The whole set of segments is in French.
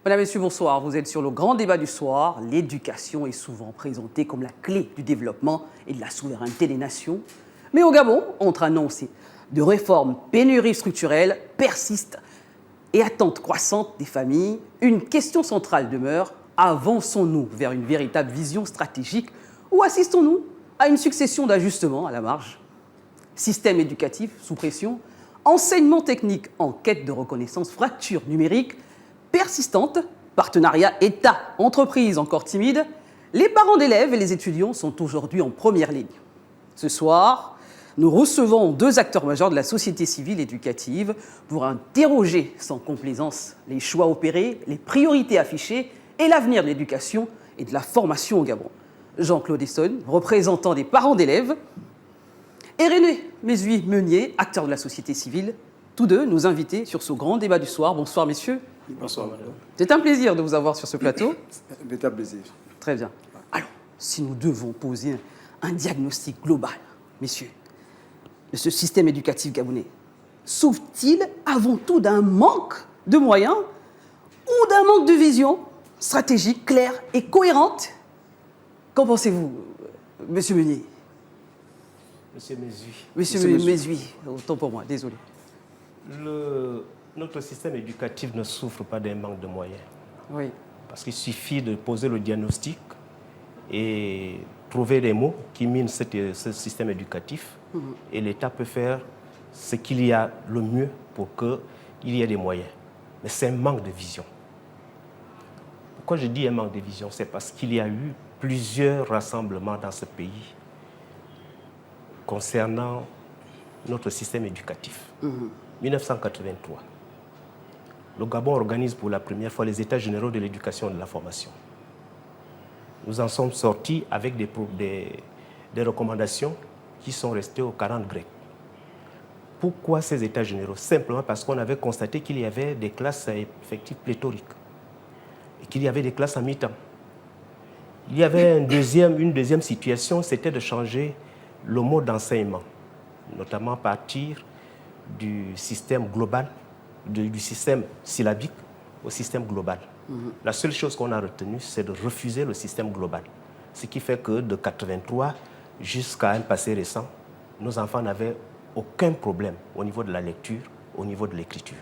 Mesdames, Messieurs, bonsoir. Vous êtes sur le grand débat du soir. L'éducation est souvent présentée comme la clé du développement et de la souveraineté des nations. Mais au Gabon, entre annonces de réformes, pénuries structurelles persistent et attentes croissantes des familles, une question centrale demeure. Avançons-nous vers une véritable vision stratégique ou assistons-nous à une succession d'ajustements à la marge? Système éducatif sous pression, enseignement technique en quête de reconnaissance, fracture numérique persistante, partenariat État-entreprise encore timide, les parents d'élèves et les étudiants sont aujourd'hui en première ligne. Ce soir, nous recevons deux acteurs majeurs de la société civile éducative pour interroger sans complaisance les choix opérés, les priorités affichées et l'avenir de l'éducation et de la formation au Gabon. Jean-Claude Essonne, représentant des parents d'élèves, et René Mesui-Meunier, acteur de la société civile, tous deux nous invités sur ce grand débat du soir. Bonsoir messieurs. Bonsoir madame. C'est un plaisir de vous avoir sur ce plateau. C'est un plaisir. Très bien. Alors, si nous devons poser un diagnostic global, messieurs, de ce système éducatif gabonais, souffre-t-il avant tout d'un manque de moyens ou d'un manque de vision stratégique claire et cohérente? Qu'en pensez-vous, monsieur Meunier? Monsieur Mesui. Monsieur Mesui, autant pour moi, désolé. Notre système éducatif ne souffre pas d'un manque de moyens. Oui. Parce qu'il suffit de poser le diagnostic et trouver les mots qui minent ce système éducatif. Et l'État peut faire ce qu'il y a le mieux pour qu'il y ait des moyens. Mais c'est un manque de vision. Pourquoi je dis un manque de vision? C'est parce qu'il y a eu plusieurs rassemblements dans ce pays concernant notre système éducatif. 1983, le Gabon organise pour la première fois les États généraux de l'éducation et de la formation. Nous en sommes sortis avec des recommandations qui sont restées aux 40 grecs. Pourquoi ces États généraux? Simplement parce qu'on avait constaté qu'il y avait des classes à effectifs pléthoriques et qu'il y avait des classes à mi-temps. Il y avait une deuxième situation, c'était de changer le mode d'enseignement, notamment à partir du système global, du système syllabique au système global. La seule chose qu'on a retenue, c'est de refuser le système global. Ce qui fait que de 1983 jusqu'à un passé récent, nos enfants n'avaient aucun problème au niveau de la lecture, au niveau de l'écriture.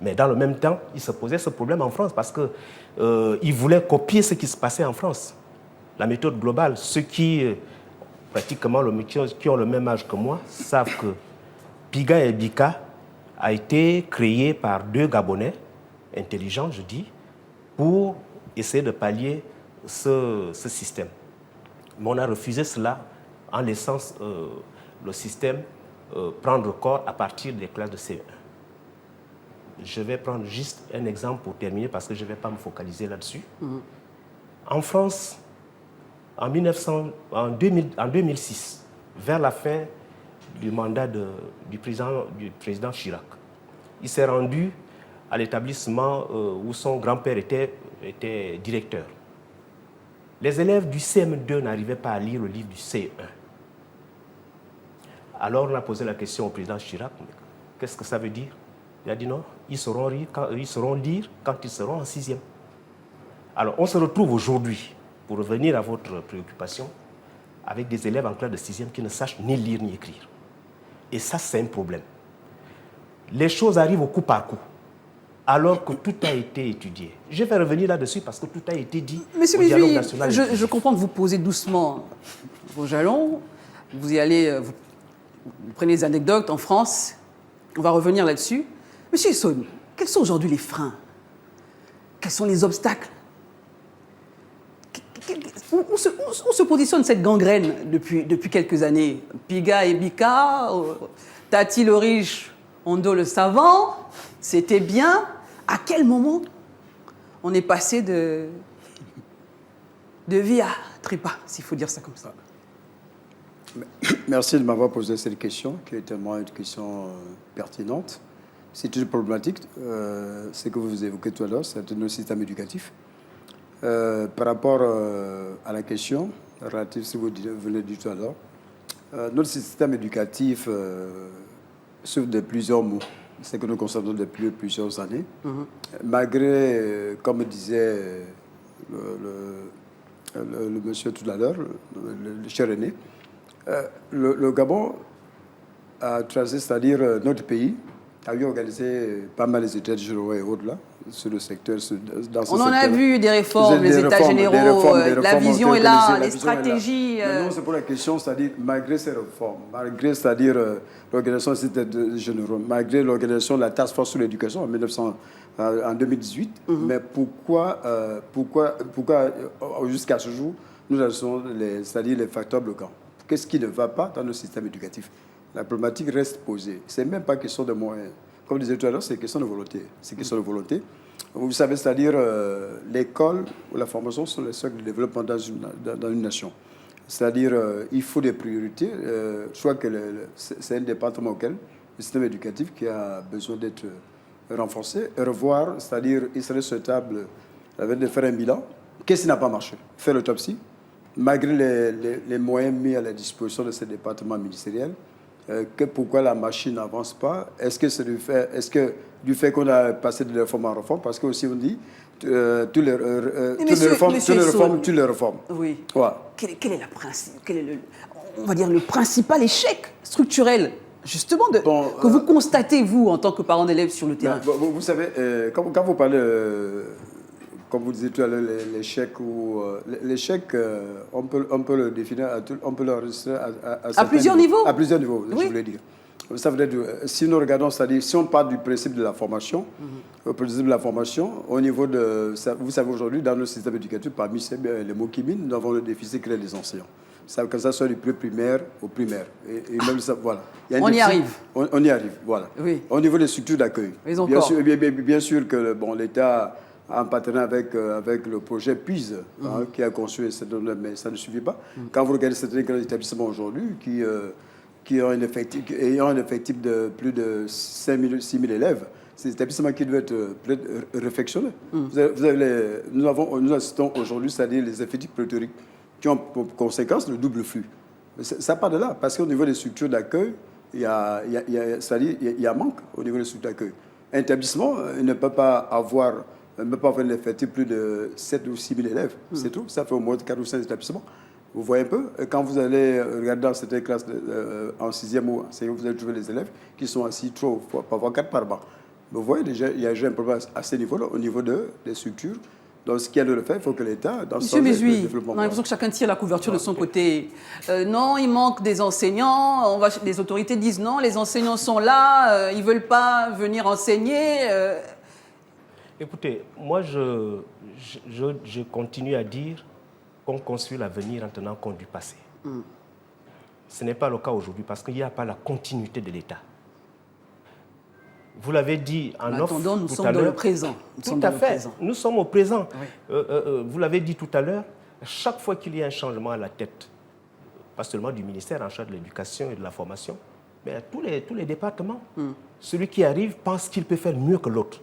Mais dans le même temps, ils se posaient ce problème en France parce qu'ils voulaient copier ce qui se passait en France. La méthode globale, ceux qui pratiquement qui ont le même âge que moi savent que Piga et Bika a été créé par deux Gabonais, intelligents, je dis, pour essayer de pallier ce système. Mais on a refusé cela en laissant le système prendre corps à partir des classes de CE1. Je vais prendre juste un exemple pour terminer parce que je ne vais pas me focaliser là-dessus. En France, en 2006, vers la fin du mandat du président Chirac, il s'est rendu à l'établissement où son grand-père était directeur. Les élèves du CM2 n'arrivaient pas à lire le livre du CE1. Alors on a posé la question au président Chirac, qu'est-ce que ça veut dire? Il a dit non, ils sauront lire quand ils seront en 6e. Alors on se retrouve aujourd'hui, pour revenir à votre préoccupation, avec des élèves en classe de 6e qui ne sachent ni lire ni écrire. Et ça, c'est un problème. Les choses arrivent au coup par coup, alors que tout a été étudié. Je vais revenir là-dessus parce que tout a été dit Monsieur au dialogue Mesui, national. je comprends que vous posez doucement vos jalons, vous y allez, vous prenez des anecdotes en France, on va revenir là-dessus. Monsieur Essonne, quels sont aujourd'hui les freins? Quels sont les obstacles? Où se positionne cette gangrène depuis quelques années? Piga et Bika, Tati le riche, Ondo le savant, c'était bien. À quel moment on est passé de vie à trépas, s'il faut dire ça comme ça? Merci de m'avoir posé cette question, qui est tellement une question pertinente. C'est une problématique, ce que vous évoquez tout à l'heure, c'est notre système éducatif. Par rapport à la question relative, si vous venez du tout à l'heure, notre système éducatif souffre de plusieurs maux. ce que nous constatons depuis plusieurs années. Malgré, comme disait le monsieur tout à l'heure, le cher aîné, le Gabon a tracé, c'est-à-dire notre pays, a eu organisé pas mal les états généraux et autres là, sur le secteur. On en a vu des réformes, les états généraux, la vision est là, les stratégies. Non, c'est pour la question, c'est-à-dire, malgré ces réformes, malgré, c'est-à-dire, l'organisation des états généraux, malgré l'organisation de la task force sur l'éducation en 2018, mais pourquoi jusqu'à ce jour, nous avons c'est-à-dire les facteurs bloquants? Qu'est-ce qui ne va pas dans notre système éducatif? La problématique reste posée. Ce n'est même pas question de moyens. Comme je disais tout à l'heure, c'est question de volonté. C'est question de volonté. Vous savez, c'est-à-dire l'école ou la formation sont les socles de développement dans une nation. C'est-à-dire il faut des priorités. Je crois que c'est un département auquel le système éducatif qui a besoin d'être renforcé, revoir, c'est-à-dire il serait souhaitable de faire un bilan. Qu'est-ce qui n'a pas marché? Faire l'autopsie. Malgré les moyens mis à la disposition de ces départements ministériels, pourquoi la machine n'avance pas? Est-ce que c'est du fait qu'on a passé de réforme en réforme? Parce que aussi on dit toutes les réformes. Oui. Ouais. Quel est on va dire le principal échec structurel justement que vous constatez vous en tant que parent d'élève sur le terrain? Vous savez, quand vous parlez comme vous disiez tout à l'heure, l'échec, on peut le définir, on peut le enregistrer à plusieurs niveaux. À plusieurs niveaux, oui. je voulais dire. Ça veut dire, si nous regardons, c'est-à-dire, si on part du principe de la formation, au niveau de, vous savez aujourd'hui, dans le système éducatif, parmi les mots qui minent, nous avons le déficit créé des enseignants. Que ça soit du primaire au primaire. Et même ça, voilà. On y arrive. On y arrive, voilà. Oui. Au niveau des structures d'accueil. Bien sûr que l'État, en partenariat avec le projet PISE, qui a conçu cette donne, mais ça ne suffit pas. Quand vous regardez certains grands établissements aujourd'hui qui ont un effectif de plus de 5 000, 6 000 élèves, c'est des établissements qui doivent être réfectionnés. Nous assistons aujourd'hui, c'est-à-dire les effectifs pléthoriques qui ont pour conséquence le double flux. Ça part de là, parce qu'au niveau des structures d'accueil, il y a un manque au niveau des structures d'accueil. Un établissement ne peut pas avoir un effectif plus de 7 ou 6 000 élèves, c'est tout. Ça fait au moins 4 ou 5 établissements. Vous voyez un peu, quand vous allez regarder dans cette classe en 6e ou en 5e, vous allez trouver les élèves qui sont assis trop, parfois 4 par banc. Vous voyez déjà, il y a déjà un problème à ce niveau-là, au niveau des structures. Donc, ce qu'il y a de le faire, il faut que l'État, dans Monsieur Mézouy, on a l'impression que chacun tire la couverture de son côté. Non, il manque des enseignants. Les autorités disent non, les enseignants sont là, ils ne veulent pas venir enseigner. Écoutez, moi, je continue à dire qu'on construit l'avenir en tenant compte du passé. Ce n'est pas le cas aujourd'hui parce qu'il n'y a pas la continuité de l'État. Vous l'avez dit en off tout à l'heure. Nous sommes dans le présent. Tout à fait. Nous sommes au présent. Oui. Vous l'avez dit tout à l'heure, chaque fois qu'il y a un changement à la tête, pas seulement du ministère en charge de l'éducation et de la formation, mais à tous les départements, celui qui arrive pense qu'il peut faire mieux que l'autre.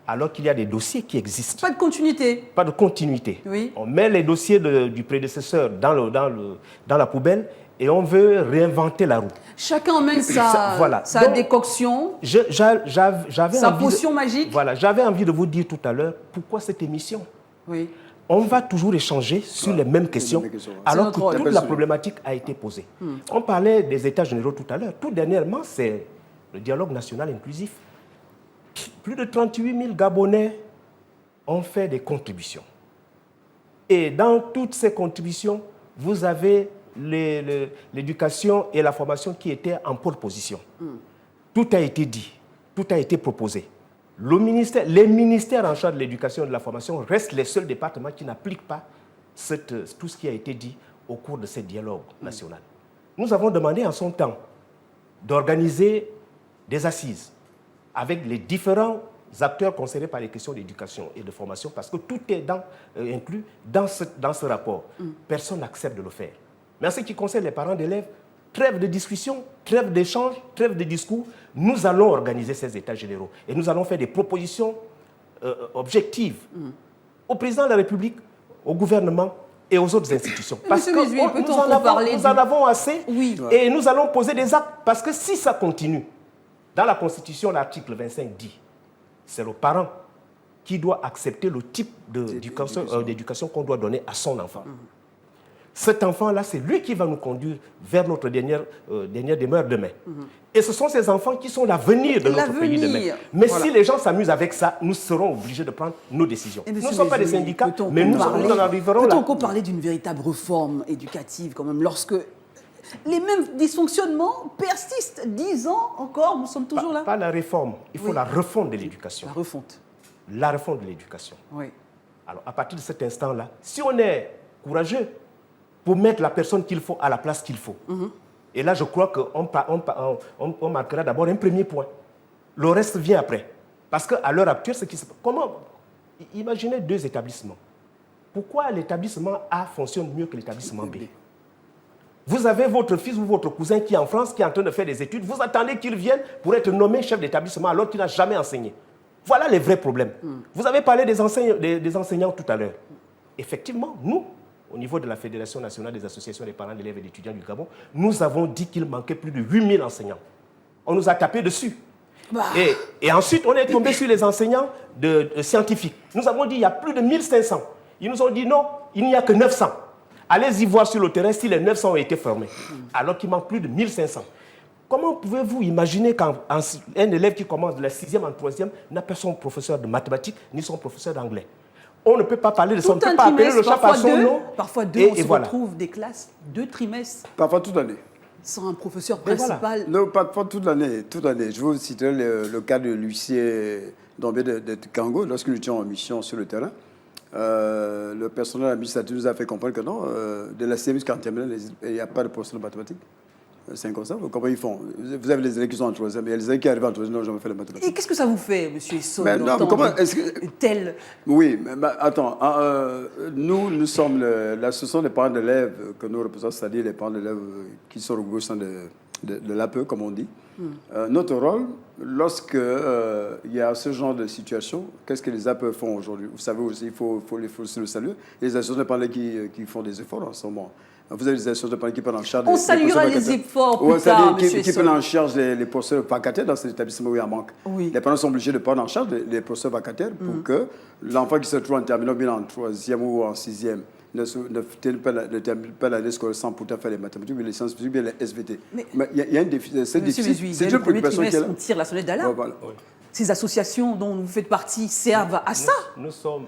Alors qu'il y a des dossiers qui existent. Pas de continuité. Pas de continuité. Oui. On met les dossiers du prédécesseur dans la poubelle et on veut réinventer la roue. Chacun emmène sa décoction, sa potion magique. Voilà, j'avais envie de vous dire tout à l'heure pourquoi cette émission. Oui. On va toujours échanger sur les mêmes questions, alors que toute la problématique a été posée. On parlait des États généraux tout à l'heure. Tout dernièrement, c'est le dialogue national inclusif. Plus de 38 000 Gabonais ont fait des contributions. Et dans toutes ces contributions, vous avez l'éducation et la formation qui étaient en pole position. Tout a été dit, tout a été proposé. Les ministères en charge de l'éducation et de la formation restent les seuls départements qui n'appliquent pas tout ce qui a été dit au cours de ce dialogue national. Nous avons demandé en son temps d'organiser des assises avec les différents acteurs concernés par les questions d'éducation et de formation, parce que tout est inclus dans ce rapport. Personne n'accepte de le faire. Mais en ce qui concerne les parents d'élèves, trêve de discussion, trêve d'échange, trêve de discours, nous allons organiser ces états généraux et nous allons faire des propositions objectives au président de la République, au gouvernement et aux autres institutions. Parce que nous en avons assez et nous allons poser des actes. Parce que si ça continue, Dans la Constitution, l'article 25 dit, c'est le parent qui doit accepter le type d'éducation qu'on doit donner à son enfant. Cet enfant-là, c'est lui qui va nous conduire vers notre dernière demeure demain. Et ce sont ces enfants qui sont l'avenir de notre pays demain. Mais si les gens s'amusent avec ça, nous serons obligés de prendre nos décisions. Nous ne sommes pas des syndicats, mais nous en arriverons là. Peut-on encore parler d'une véritable réforme éducative quand même, lorsque les mêmes dysfonctionnements persistent 10 ans encore, nous sommes toujours là? Pas la réforme, il faut la refonte de l'éducation. La refonte. La refonte de l'éducation. Oui. Alors, à partir de cet instant-là, si on est courageux pour mettre la personne qu'il faut à la place qu'il faut, et là, je crois qu'on marquera d'abord un premier point. Le reste vient après. Parce qu'à l'heure actuelle, ce qui se passe... Imaginez 2 établissements. Pourquoi l'établissement A fonctionne mieux que l'établissement B? Vous avez votre fils ou votre cousin qui est en France, qui est en train de faire des études. Vous attendez qu'il vienne pour être nommé chef d'établissement alors qu'il n'a jamais enseigné. Voilà les vrais problèmes. Vous avez parlé des enseignants tout à l'heure. Effectivement, nous, au niveau de la Fédération nationale des associations des parents d'élèves et d'étudiants du Gabon, nous avons dit qu'il manquait plus de 8000 enseignants. On nous a tapé dessus. Et ensuite, on est tombé sur les enseignants scientifiques. Nous avons dit qu'il y a plus de 1500. Ils nous ont dit non, il n'y a que 900. Allez-y voir sur le terrain si les 900 ont été formés. Alors qu'il manque plus de 1500. Comment pouvez-vous imaginer qu'un élève qui commence de la 6e en 3e n'a pas son professeur de mathématiques ni son professeur d'anglais? On ne peut pas parler de ça, on ne peut pas appeler le chat par son nom. Parfois deux, on se retrouve des classes, 2 trimestres. Parfois toute l'année. Sans un professeur principal. Non, parfois toute l'année. Je vous citerai le cas de l'huissier d'Ambé de Kango, lorsque nous étions en mission sur le terrain. Le personnel administratif nous a fait comprendre que non, de la CM jusqu'en terminale, il n'y a pas de professeur de mathématiques. C'est comme ça. Comment ils font? Vous avez les élèves qui sont en 3e, il y a les élèves qui arrivent en 3e, non, jamais fait la mathématique. Et qu'est-ce que ça vous fait, M. Esson, tel... Oui, mais attends, nous sommes l'association des parents d'élèves que nous représentons, c'est-à-dire les parents d'élèves qui sont regroupés au sein de l'APE, comme on dit. Notre rôle, lorsque il y a ce genre de situation, qu'est-ce que les APE font aujourd'hui? Vous savez aussi, il faut le saluer. Les associations des parents qui font des efforts en ce moment. Vous avez des associations de parents qui prennent en charge... On saluera les efforts plus tard, qui prennent en charge les professeurs vacataires dans cet établissement où il y a un manque. Les parents sont obligés de prendre en charge les professeurs vacataires pour que l'enfant qui se trouve en terminale, bien en 3e ou en 6e, ne termine pas l'année scolaire sans pourtant faire les mathématiques, les sciences physiques, les SVT. Mais il y a un défi. C'est difficile. C'est une préoccupation qui est là. On tire la sonnette d'alarme. Voilà. Ces associations dont vous faites partie servent à ça. Nous sommes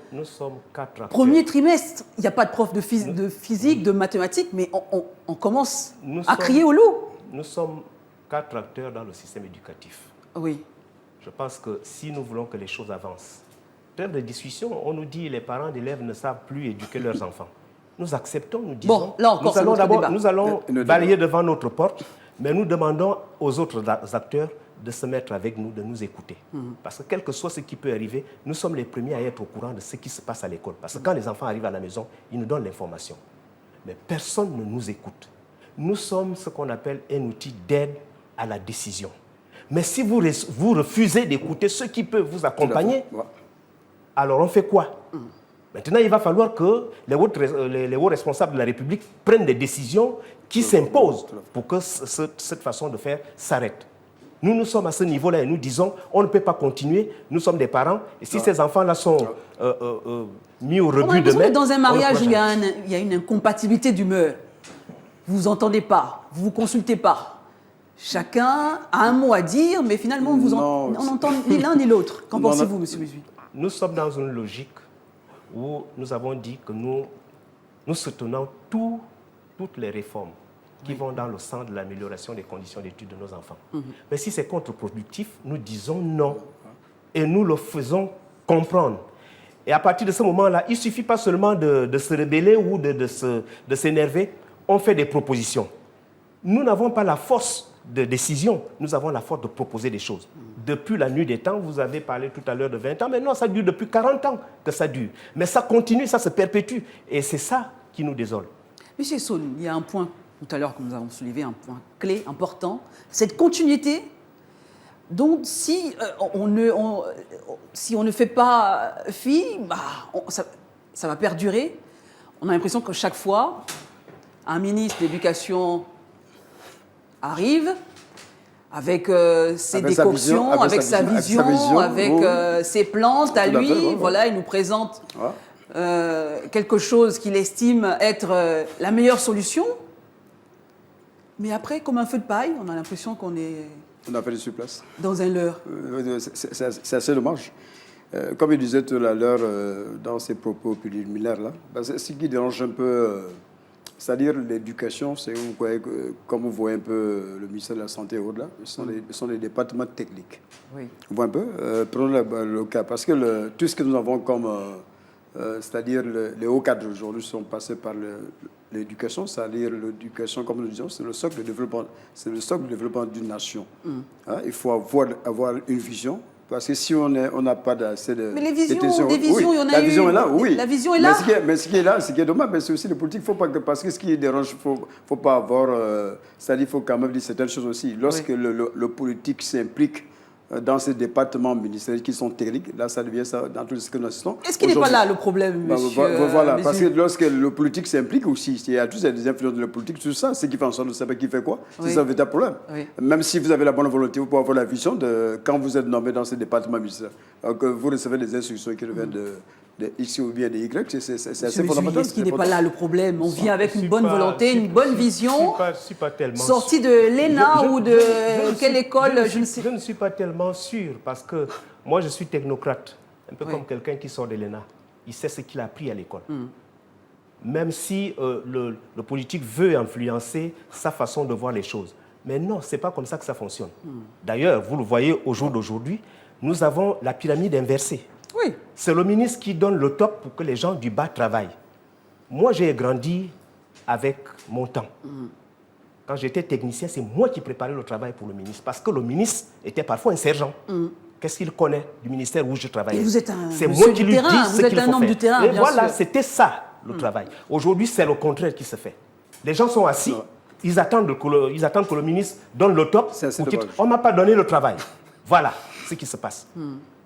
4 acteurs. Premier trimestre, il n'y a pas de prof de physique, de mathématiques, mais on commence à crier au loup. Nous sommes 4 acteurs dans le système éducatif. Oui. Je pense que si nous voulons que les choses avancent, en termes de discussion, on nous dit que les parents d'élèves ne savent plus éduquer leurs enfants. Nous acceptons, nous disons. Bon, là encore, nous allons balayer devant notre porte, mais nous demandons aux autres acteurs de se mettre avec nous, de nous écouter. Parce que quel que soit ce qui peut arriver, nous sommes les premiers à être au courant de ce qui se passe à l'école. Parce que quand les enfants arrivent à la maison, ils nous donnent l'information. Mais personne ne nous écoute. Nous sommes ce qu'on appelle un outil d'aide à la décision. Mais si vous refusez d'écouter ceux qui peuvent vous accompagner, alors on fait quoi? Maintenant, il va falloir que les hauts responsables de la République prennent des décisions qui s'imposent pour que cette façon de faire s'arrête. Nous sommes à ce niveau-là et nous disons, on ne peut pas continuer, nous sommes des parents, et si ces enfants-là sont mis au rebut de main... Dans un mariage où il y a une incompatibilité d'humeur, vous vous entendez pas, vous vous consultez pas, chacun a un mot à dire, mais finalement, on n'entend ni l'un ni l'autre. Qu'en pensez-vous, M. Mézui? Nous sommes dans une logique où nous avons dit que nous soutenons toutes les réformes qui vont dans le sens de l'amélioration des conditions d'études de nos enfants. Mais si c'est contre-productif, nous disons non. Et nous le faisons comprendre. Et à partir de ce moment-là, il ne suffit pas seulement de se rebeller ou de s'énerver, on fait des propositions. Nous n'avons pas la force de décision, nous avons la force de proposer des choses. Depuis la nuit des temps, vous avez parlé tout à l'heure de 20 ans, mais non, ça dure depuis 40 ans que ça dure. Mais ça continue, ça se perpétue. Et c'est ça qui nous désole. Monsieur Esson, il y a un point tout à l'heure que nous avons soulevé, un point clé, important, cette continuité dont si on ne fait pas fi, ça va perdurer. On a l'impression que chaque fois, un ministre de l'Éducation arrive, avec ses Avec sa décoctions, vision, avec sa vision, avec oui. ses plantes à Tout à lui. fait, oui, oui. Voilà, il nous présente Ouais. quelque chose qu'il estime être la meilleure solution. Mais après, comme un feu de paille, on a l'impression qu'on est On a fait du surplace. dans un leurre. C'est assez dommage. Comme il disait tout à l'heure dans ses propos préliminaires, là, ce qui dérange un peu, c'est-à-dire l'éducation, c'est vous voyez, comme vous voyez un peu le ministère de la Santé et au-delà, ce sont les départements techniques. Oui. Vous voyez un peu prenons le cas, parce que tout ce que nous avons comme, c'est-à-dire les hauts cadres aujourd'hui sont passés par l'éducation, c'est-à-dire l'éducation, comme nous disons, c'est le socle de développement d'une nation. Hein, il faut avoir une vision. Parce que si on n'a pas d'assez de... Mais les visions, oui, il y en a eu. La vision est là, oui. La vision est là. Mais ce qui est là, ce qui est dommage, c'est aussi le politique. Faut pas parce que ce qui dérange, faut pas avoir... c'est-à-dire qu'il faut quand même dire certaines choses aussi. Lorsque le politique s'implique dans ces départements ministériels qui sont techniques, là, ça devient ça dans tout ce que nous assistons. Est-ce qu'il n'est pas là le problème, monsieur Voilà, Bézu? parce que lorsque le politique s'implique aussi, il y a tous des influences de la politique, tout ça, c'est qui fait en sorte de savoir qui fait quoi. Oui. C'est ça le véritable problème. Oui. Même si vous avez la bonne volonté, vous pouvez avoir la vision de quand vous êtes nommé dans ces départements ministériels, que vous recevez des instructions qui reviennent de X ou bien de Y, c'est assez fondamental. Est-ce qu'il n'est pas là le problème? On vient avec une bonne pas- volonté, je suis- une bonne je vision, suis pas tellement sortie sûr. de l'ENA Je- ou je- de je ne quelle suis- école, je ne sais. Je ne suis pas tellement sûr parce que moi, je suis technocrate, un peu Oui. comme quelqu'un qui sort de l'ENA. Il sait ce qu'il a appris à l'école. Même si le politique veut influencer sa façon de voir les choses. Mais non, ce n'est pas comme ça que ça fonctionne. D'ailleurs, vous le voyez au jour d'aujourd'hui, nous avons la pyramide inversée. Oui. C'est le ministre qui donne le top pour que les gens du bas travaillent. Moi, j'ai grandi avec mon temps. Quand j'étais technicien, c'est moi qui préparais le travail pour le ministre. Parce que le ministre était parfois un sergent. Qu'est-ce qu'il connaît du ministère où je travaillais? Et vous êtes un C'est monsieur moi qui du lui terrain, dis vous ce êtes qu'il un faut homme faire. du terrain, Et bien voilà, sûr. c'était ça le travail. Aujourd'hui, c'est le contraire qui se fait. Les gens sont assis, ils attendent que le ministre donne le top. C'est assez pour qu'il- dommage. On ne m'a pas donné le travail. Voilà ce qui se passe.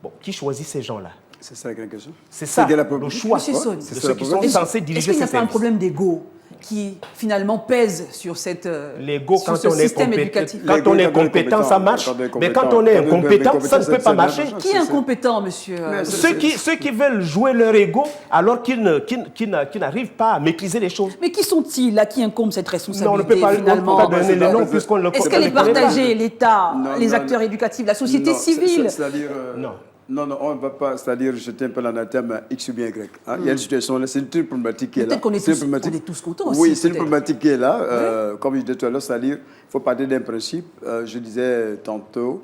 Bon, qui choisit ces gens-là? C'est ça la grande question. C'est ça, quelle est la le problématique? choix Monsieur de Sonne. C'est ça ceux la qui sont problématique. censés Est-ce diriger qu'il n'y ces a pas un services. problème d'ego qui finalement pèse sur cette L'ego, sur quand ce on est système compétent, éducatif? quand on est compétent, ça marche. Mais quand on est incompétent, ça ne peut pas marcher. Qui est incompétent, monsieur Mais Ceux qui veulent jouer leur ego alors qu'ils n'arrivent pas à maîtriser les choses. Mais qui sont-ils? À qui incombe cette responsabilité Non, on ne peut pas finalement? donner les noms puisqu'on le Est-ce qu'elle est on le connaît pas. partagée, l'État, Non, les non, acteurs éducatifs, la société Non, civile? C'est-à-dire... Non. Non, on ne va pas, c'est-à-dire jeter un peu l'anathème X ou bien Y. Hein. Il y a une situation là, c'est une problématique qui est là. Peut-être qu'on est C'est une tous- problématique- on est tous contents aussi, Oui, c'est une peut-être. problématique qui est là. Comme je disais tout à l'heure, c'est-à-dire, il faut parler d'un principe. Je disais tantôt,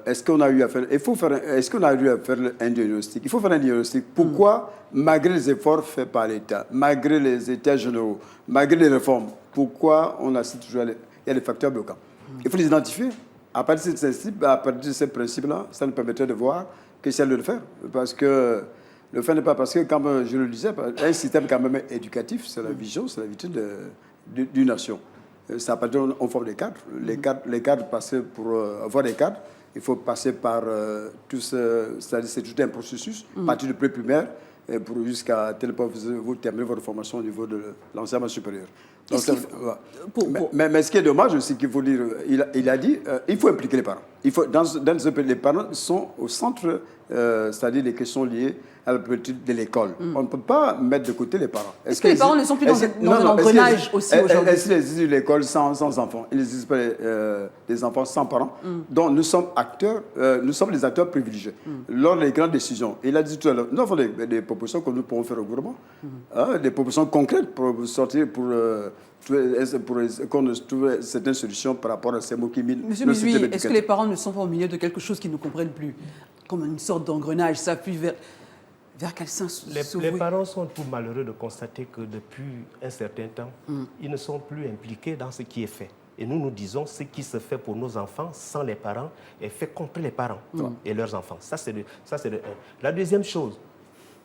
est-ce qu'on a eu à faire, est-ce qu'on a eu à faire un diagnostic? Il faut faire un diagnostic. Pourquoi, malgré les efforts faits par l'État, malgré les États généraux, malgré les réformes, pourquoi on assiste toujours il y a des facteurs bloquants? Il faut les identifier. À partir de ces principes-là, ça nous permettrait de voir que c'est de le faire. Parce que le fait n'est pas parce que, comme je le disais, un système quand même éducatif, c'est la vision, c'est la vitrine d'une nation. Ça appartient en forme de cadres. Les cadres, pour avoir des cadres, il faut passer par c'est-à-dire c'est tout un processus, à partir du pré-primaire, jusqu'à tel point vous terminez votre formation au niveau de l'enseignement supérieur. Donc, Qu'est-ce qu'il faut- mais ce qui est dommage aussi, qu'il faut dire, il a dit, il faut impliquer les parents. Les parents sont au centre, c'est-à-dire des questions liées à la politique de l'école. On ne peut pas mettre de côté les parents. Est-ce que les parents ne sont plus dans un engrenage aussi aujourd'hui? Est-ce qu'il existe une école sans enfants? Il n'existe pas des enfants sans parents. Donc nous sommes les acteurs privilégiés. Lors des grandes décisions, il a dit tout à l'heure, nous avons des propositions que nous pourrons faire au gouvernement, des propositions concrètes pour sortir, pour qu'on trouve certaines solutions par rapport à ces mots qui minent Monsieur le Bézu, système est-ce que éducatif. les parents ne sont pas au milieu de quelque chose qu'ils ne comprennent plus? Comme une sorte d'engrenage, ça appuie vers quel sens Les s'ouvrir? parents sont tout malheureux de constater que depuis un certain temps, ils ne sont plus impliqués dans ce qui est fait. Et nous disons ce qui se fait pour nos enfants sans les parents est fait contre les parents et leurs enfants. Ça, c'est de un. La deuxième chose,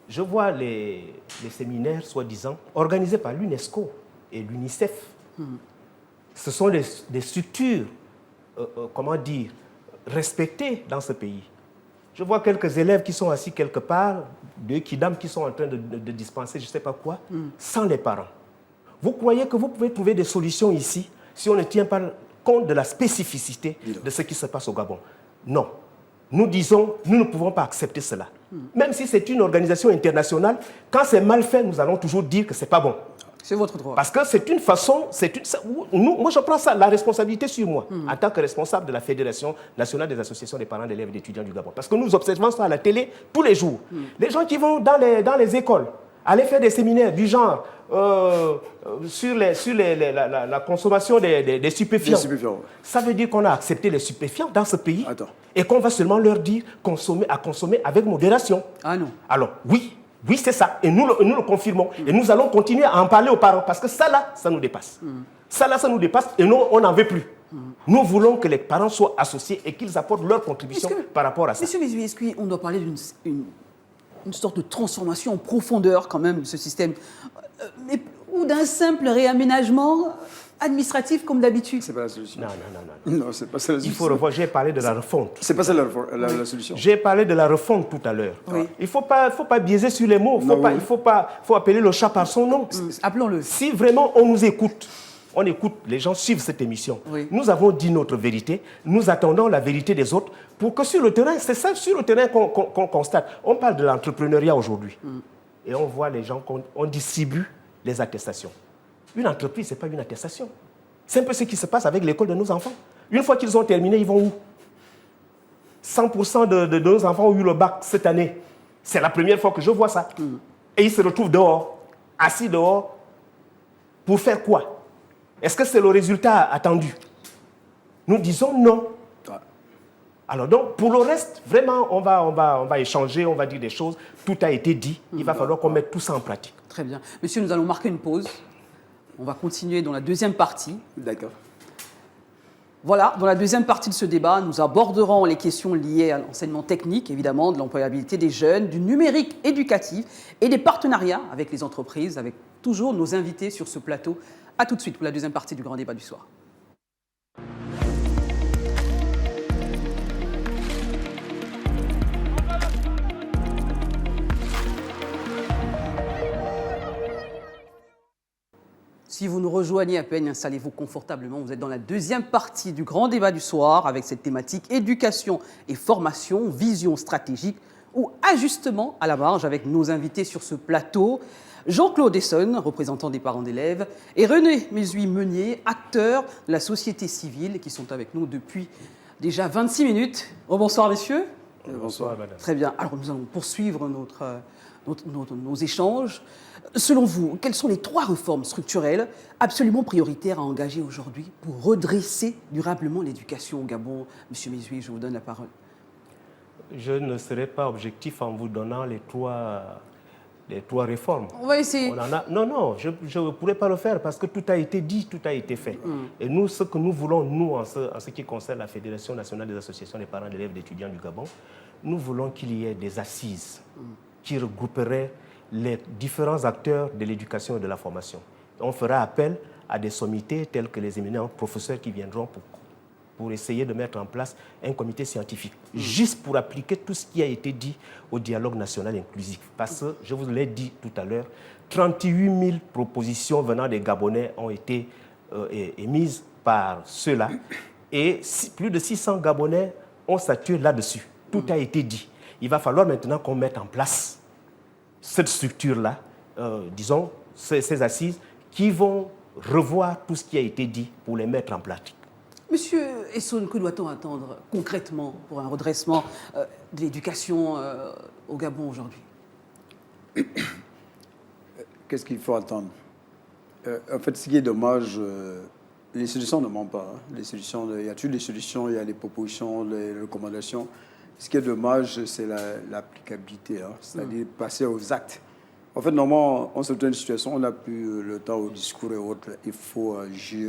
je vois les séminaires, soi-disant, organisés par l'UNESCO et l'UNICEF. Ce sont des structures, comment dire, respectées dans ce pays. Je vois quelques élèves qui sont assis quelque part, deux kidams qui sont en train de dispenser je ne sais pas quoi, sans les parents. Vous croyez que vous pouvez trouver des solutions ici si on ne tient pas compte de la spécificité de ce qui se passe au Gabon. Non. Nous disons, nous ne pouvons pas accepter cela. Même si c'est une organisation internationale, quand c'est mal fait, nous allons toujours dire que ce n'est pas bon. C'est votre droit. Parce que c'est une façon, moi je prends ça, la responsabilité sur moi, en tant que responsable de la Fédération nationale des associations des parents d'élèves et d'étudiants du Gabon. Parce que nous observons ça à la télé tous les jours. Les gens qui vont dans les écoles, aller faire des séminaires du genre sur la consommation des stupéfiants. Ça veut dire qu'on a accepté les stupéfiants dans ce pays et qu'on va seulement leur dire consommer avec modération. Ah non. Alors oui, c'est ça. Et nous le confirmons. Et nous allons continuer à en parler aux parents parce que ça là, ça nous dépasse. Ça nous dépasse et nous, on n'en veut plus. Nous voulons que les parents soient associés et qu'ils apportent leur contribution par rapport à ça. Monsieur Mézouy, est-ce qu'on doit parler d'une sorte de transformation en profondeur quand même de ce système ou d'un simple réaménagement administratif comme d'habitude? C'est pas la solution. Non, c'est pas ça la solution. Il faut revoir, j'ai parlé de la refonte. C'est pas ça la solution. J'ai parlé de la refonte tout à l'heure. Oui. Il ne faut pas biaiser sur les mots. Il faut appeler le chat par son nom. Appelons-le. Si vraiment on nous écoute, les gens suivent cette émission. Oui. Nous avons dit notre vérité. Nous attendons la vérité des autres pour que sur le terrain, c'est ça sur le terrain qu'on constate. On parle de l'entrepreneuriat aujourd'hui. Et on voit les gens, on distribue les attestations. Une entreprise, ce n'est pas une attestation. C'est un peu ce qui se passe avec l'école de nos enfants. Une fois qu'ils ont terminé, ils vont où? 100% de nos enfants ont eu le bac cette année. C'est la première fois que je vois ça. Et ils se retrouvent dehors, assis dehors. Pour faire quoi? Est-ce que c'est le résultat attendu? Nous disons non. Alors donc, pour le reste, vraiment, on va échanger, on va dire des choses. Tout a été dit. Il va falloir qu'on mette tout ça en pratique. Très bien. Monsieur, nous allons marquer une pause. On va continuer dans la deuxième partie. D'accord. Voilà, dans la deuxième partie de ce débat, nous aborderons les questions liées à l'enseignement technique, évidemment, de l'employabilité des jeunes, du numérique éducatif et des partenariats avec les entreprises, avec toujours nos invités sur ce plateau. A tout de suite pour la deuxième partie du grand débat du soir. Si vous nous rejoignez à peine, installez-vous confortablement. Vous êtes dans la deuxième partie du grand débat du soir avec cette thématique éducation et formation, vision stratégique ou ajustement à la marge avec nos invités sur ce plateau. Jean-Claude Essonne, représentant des parents d'élèves, et René Mézouy-Meunier, acteur de la société civile, qui sont avec nous depuis déjà 26 minutes. Bonsoir messieurs. Bonsoir madame. Très bien. Alors nous allons poursuivre nos échanges. Selon vous, quelles sont les 3 réformes structurelles absolument prioritaires à engager aujourd'hui pour redresser durablement l'éducation au Gabon? Monsieur Mézouy, je vous donne la parole. Je ne serai pas objectif en vous donnant les trois réformes. On va essayer. Non, je ne pourrais pas le faire parce que tout a été dit, tout a été fait. Et nous, ce que nous voulons, nous, en ce qui concerne la Fédération nationale des associations des parents d'élèves et d'étudiants du Gabon, nous voulons qu'il y ait des assises qui regrouperaient les différents acteurs de l'éducation et de la formation. On fera appel à des sommités tels que les éminents professeurs qui viendront pour essayer de mettre en place un comité scientifique, juste pour appliquer tout ce qui a été dit au dialogue national inclusif. Parce que, je vous l'ai dit tout à l'heure, 38 000 propositions venant des Gabonais ont été émises par ceux-là. Et plus de 600 Gabonais ont statué là-dessus. Tout a été dit. Il va falloir maintenant qu'on mette en place cette structure-là, disons, ces assises, qui vont revoir tout ce qui a été dit pour les mettre en pratique. Monsieur Essonne, que doit-on attendre concrètement pour un redressement de l'éducation au Gabon aujourd'hui? Qu'est-ce qu'il faut attendre? En fait, ce qui est dommage, les solutions ne manquent pas. Les solutions, il y a toutes les solutions, il y a les propositions, les recommandations. Ce qui est dommage, c'est l'applicabilité, c'est-à-dire passer aux actes. En fait, normalement, on se trouve dans une situation, on n'a plus le temps au discours et autres. Il faut agir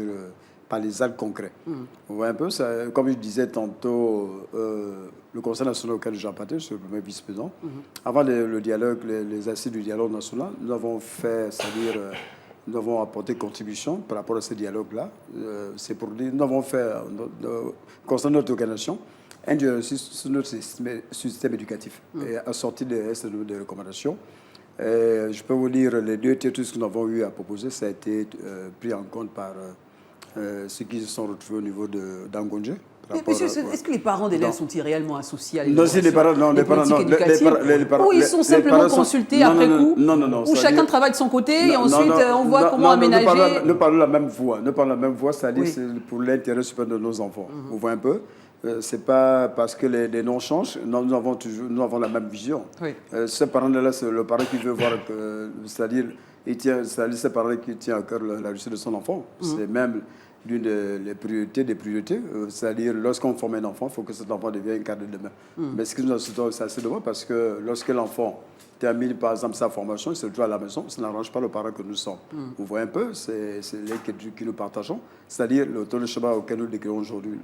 par les actes concrets. Vous voyez un peu, ça, comme je disais tantôt, le Conseil national auquel j'appartiens, je suis le premier vice-président. Avant le dialogue, les assises du dialogue national, nous avons fait, c'est-à-dire, nous avons apporté contribution par rapport à ce dialogue-là. C'est pour dire, nous avons fait, concernant notre organisation, un diagnostic sur notre système éducatif et assorti des recommandations. Je peux vous dire, les 2 titres que nous avons eu à proposer, ça a été pris en compte par ceux qui se sont retrouvés au niveau d'Angondje. Mais monsieur, est-ce que les parents d'élèves sont-ils réellement associés à Non, si les parents, non, les parents, non, ou ils sont simplement consultés après coup, ou chacun travaille de son côté et ensuite on voit comment aménager. Nous parlons la même voix, c'est-à-dire c'est pour l'intérêt supérieur de nos enfants. Vous voyez un peu. C'est pas parce que les noms changent, nous avons la même vision. Oui. Ce parent-là, c'est le parent qui veut voir, c'est-à-dire ce parent qui tient à cœur la réussite de son enfant. C'est même l'une des priorités. C'est-à-dire, lorsqu'on forme un enfant, il faut que cet enfant devienne un cadre de demain. Mais ce que nous assistons, c'est assez dommage parce que lorsque l'enfant termine, par exemple, sa formation, il se retrouve à la maison, ça n'arrange pas le parent que nous sommes. Vous voyez un peu, c'est l'inquiétude que nous partageons. C'est-à-dire, le taux de chemin auquel nous décrivons aujourd'hui,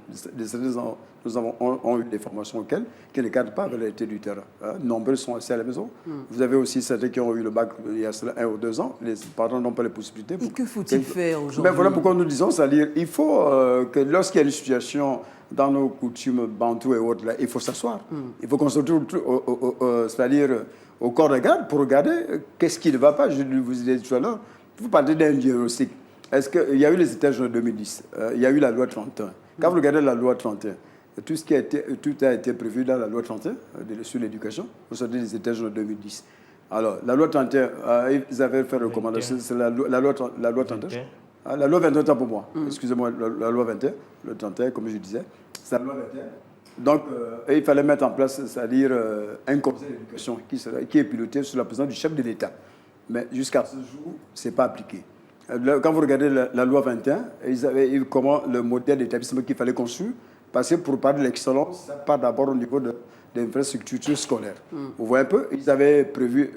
nous avons eu des formations auxquelles qui ne cadrent pas avec la réalité du terrain. Nombreux sont assis à la maison. Vous avez aussi certains qui ont eu le bac il y a 1 ou 2 ans. Les parents n'ont pas les possibilités. Et que faut-il faire aujourd'hui? Ben voilà pourquoi nous disons, c'est-à-dire, il faut que lorsqu'il y a une situation dans nos coutumes bantoues et autres, là, il faut s'asseoir. Il faut qu'on se retrouve, c'est-à-dire au corps de garde pour regarder qu'est-ce qui ne va pas. Je vous ai dit tout à l'heure, vous parlez d'un diagnostic. Est-ce qu'il y a eu les états généraux de 2010, il y a eu la loi 31. Quand vous regardez la loi 31, tout a été prévu dans la loi 31 sur l'éducation, vous sortez des états généraux de 2010. Alors, la loi 31, ils avaient fait recommandation, c'est la loi 31. La loi 21 pour moi, excusez-moi, la loi 21, le 31, comme je disais, c'est la loi 21. Donc, il fallait mettre en place, c'est-à-dire un conseil d'éducation qui est piloté sous la présidence du chef de l'État. Mais jusqu'à ce jour, ce n'est pas appliqué. Quand vous regardez la loi 21, ils avaient eu comment le modèle d'établissement qu'il fallait construire, parce que pour parler de l'excellence, ça part d'abord au niveau de l'infrastructure scolaire. Vous voyez un peu, ils avaient prévu